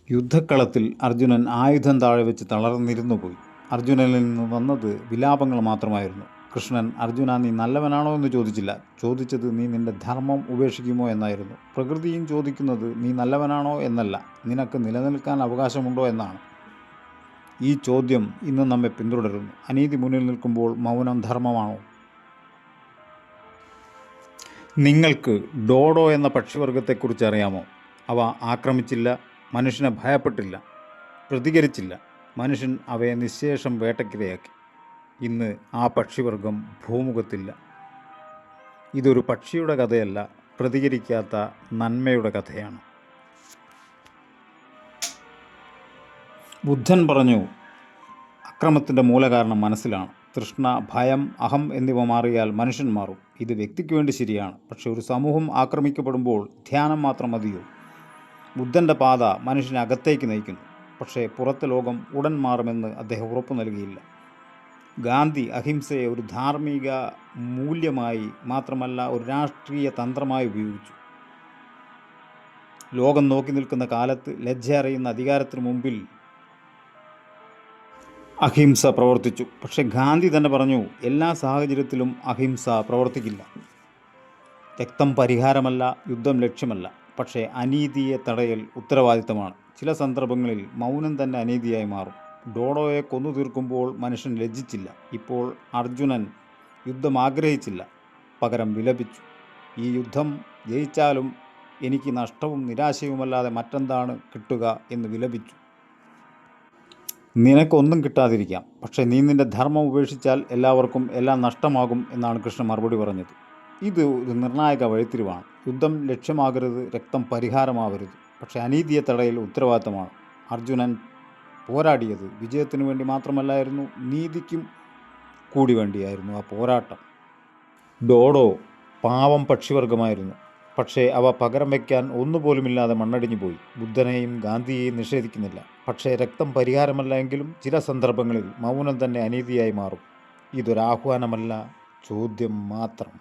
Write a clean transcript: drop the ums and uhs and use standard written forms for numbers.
യുദ്ധക്കളത്തിൽ അർജുനൻ ആയുധം താഴെ വെച്ച് തളർന്നിരുന്നു പോയി. അർജുനനിൽ നിന്ന് വന്നത് വിലാപങ്ങൾ മാത്രമായിരുന്നു. കൃഷ്ണൻ, അർജുന, നീ നല്ലവനാണോ എന്ന് ചോദിച്ചില്ല. ചോദിച്ചത് നീ നിന്റെ ധർമ്മം ഉപേക്ഷിക്കുമോ എന്നായിരുന്നു. പ്രകൃതിയും ചോദിക്കുന്നത് നീ നല്ലവനാണോ എന്നല്ല, നിനക്ക് നിലനിൽക്കാൻ അവകാശമുണ്ടോ എന്നാണ്. ഈ ചോദ്യം ഇന്ന് നമ്മെ പിന്തുടരുന്നു. അനീതി മുന്നിൽ നിൽക്കുമ്പോൾ മൗനം ധർമ്മമാണോ? നിങ്ങൾക്ക് ഡോഡോ എന്ന പക്ഷിവർഗത്തെക്കുറിച്ച് അറിയാമോ? അവ ആക്രമിച്ചില്ല, മനുഷ്യനെ ഭയപ്പെട്ടില്ല, പ്രതികരിച്ചില്ല. മനുഷ്യൻ അവയെ നിശ്ശേഷം വേട്ടക്കിരയാക്കി. ഇന്ന് ആ പക്ഷിവർഗം ഭൂമുഖത്തില്ല. ഇതൊരു പക്ഷിയുടെ കഥയല്ല, പ്രതികരിക്കാത്ത നന്മയുടെ കഥയാണ്. ബുദ്ധൻ പറഞ്ഞു, അക്രമത്തിൻ്റെ മൂലകാരണം മനസ്സിലാണ്. തൃഷ്ണ, ഭയം, അഹം എന്നിവ മാറിയാൽ മനുഷ്യൻ മാറും. ഇത് വ്യക്തിക്ക് വേണ്ടി ശരിയാണ്. പക്ഷെ ഒരു സമൂഹം ആക്രമിക്കപ്പെടുമ്പോൾ ധ്യാനം മാത്രം മതിയോ? ബുദ്ധൻ്റെ പാത മനുഷ്യനെ അകത്തേക്ക് നയിക്കുന്നു. പക്ഷേ പുറത്തെ ലോകം ഉടൻ മാറുമെന്ന് അദ്ദേഹം ഉറപ്പു നൽകിയില്ല. ഗാന്ധി അഹിംസയെ ഒരു ധാർമ്മിക മൂല്യമായി മാത്രമല്ല, ഒരു രാഷ്ട്രീയ തന്ത്രമായി ഉപയോഗിച്ചു. ലോകം നോക്കി നിൽക്കുന്ന കാലത്ത് ലജ്ജ അറിയുന്ന അധികാരത്തിന് മുമ്പിൽ അഹിംസ പ്രവർത്തിച്ചു. പക്ഷെ ഗാന്ധി തന്നെ പറഞ്ഞു, എല്ലാ സാഹചര്യത്തിലും അഹിംസ പ്രവർത്തിക്കില്ല. രക്തം പരിഹാരമല്ല, യുദ്ധം ലക്ഷ്യമല്ല. പക്ഷേ അനീതിയെ തടയൽ ഉത്തരവാദിത്തമാണ്. ചില സന്ദർഭങ്ങളിൽ മൗനം തന്നെ അനീതിയായി മാറും. ഡോഡോയെ കൊന്നു തീർക്കുമ്പോൾ മനുഷ്യൻ ലജ്ജിച്ചില്ല. ഇപ്പോൾ അർജുനൻ യുദ്ധം ആഗ്രഹിച്ചില്ല, പകരം വിലപിച്ചു. ഈ യുദ്ധം ജയിച്ചാലും എനിക്ക് നഷ്ടവും നിരാശയുമല്ലാതെ മറ്റെന്താണ് കിട്ടുക എന്ന് വിലപിച്ചു. നിനക്കൊന്നും കിട്ടാതിരിക്കാം, പക്ഷേ നീ നിൻ്റെ ധർമ്മം ഉപേക്ഷിച്ചാൽ എല്ലാവർക്കും എല്ലാം നഷ്ടമാകും എന്നാണ് കൃഷ്ണൻ മറുപടി പറഞ്ഞത്. ഇത് ഒരു നിർണായക വഴിത്തിരിവാണ്. യുദ്ധം ലക്ഷ്യമാകരുത്, രക്തം പരിഹാരമാവരുത്. പക്ഷേ അനീതിയെ തടയൽ ഉത്തരവാദിത്തമാണ്. അർജുനൻ പോരാടിയത് വിജയത്തിനു വേണ്ടി മാത്രമല്ലായിരുന്നു, നീതിക്കും കൂടി വേണ്ടിയായിരുന്നു ആ പോരാട്ടം. ഡോഡോ പാവം പക്ഷിവർഗമായിരുന്നു, പക്ഷേ അവ പകരം വയ്ക്കാൻ ഒന്നുപോലുമില്ലാതെ മണ്ണടിഞ്ഞു പോയി. ബുദ്ധനെയും ഗാന്ധിയെയും നിഷേധിക്കുന്നില്ല, പക്ഷേ രക്തം പരിഹാരമല്ല എങ്കിലും ചില സന്ദർഭങ്ങളിൽ മൗനം തന്നെ അനീതിയായി മാറും. ഇതൊരാഹ്വാനമല്ല, ചോദ്യം മാത്രം.